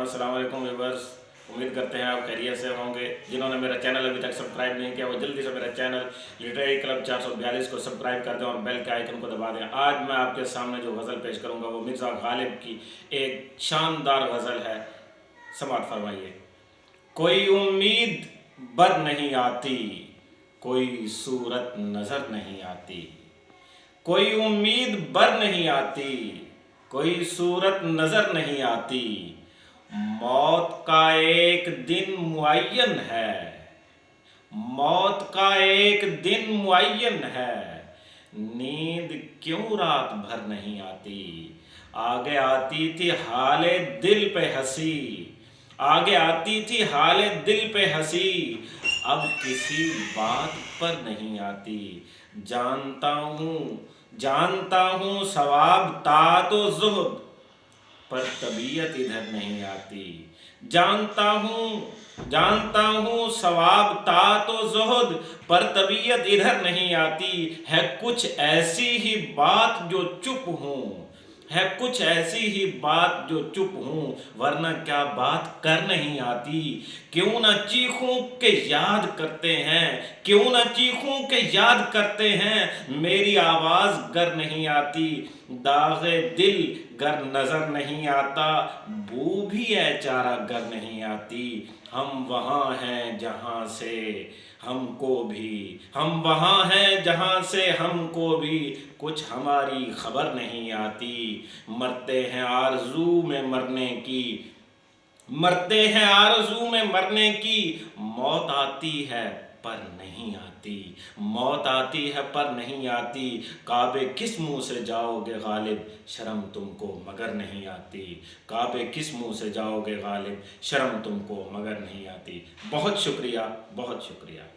अस्सलाम वालेकुम व्यूअर्स। उम्मीद करते हैं आप खैरियत से होंगे। जिन्होंने मेरा चैनल अभी तक सब्सक्राइब नहीं किया वो जल्दी से मेरा चैनल लिटरेरी क्लब 442 को सब्सक्राइब कर दें और बेल के आइकन को दबा दें। आज मैं आपके सामने जो गज़ल पेश करूंगा वो मिर्ज़ा गालिब की एक शानदार गज़ल है। समाअत फरमाइए। कोई उम्मीद बर नहीं आती, कोई सूरत नज़र नहीं आती। कोई उम्मीद बर नहीं आती, कोई सूरत नज़र नहीं आती। मौत का एक दिन मुअय्यन है, मौत का एक दिन मुअय्यन है। नींद क्यों रात भर नहीं आती। आगे आती थी हाले दिल पे हंसी, आगे आती थी हाले दिल पे हंसी। अब किसी बात पर नहीं आती। जानता हूँ सवाब था तो ज़ुहद, पर तबीयत इधर नहीं आती। जानता हूँ सवाब था तो ज़ुहद, पर तबीयत इधर नहीं आती। है कुछ ऐसी ही बात जो चुप हूँ, है कुछ ऐसी ही बात जो चुप हूँ, वरना क्या बात कर नहीं आती। क्यों ना चीखूं कि याद करते हैं, क्यों ना चीखूं कि याद करते हैं। मेरी आवाज़ गर नहीं आती, दागे दिल गर नज़र नहीं आता। बू भी है चारा गर नहीं आती। हम वहाँ हैं जहाँ से हमको भी, हम वहाँ हैं जहाँ से हमको भी कुछ हमारी खबर नहीं आती। मरते हैं आरज़ू में मरने की, मरते हैं आरज़ू में मरने की। मौत आती है पर नहीं आती, मौत आती है पर नहीं आती। काबे किस मुंह से जाओगे गालिब, शर्म तुमको मगर नहीं आती। काबे किस मुंह से जाओगे गालिब, शर्म तुमको मगर नहीं आती। बहुत शुक्रिया, बहुत शुक्रिया।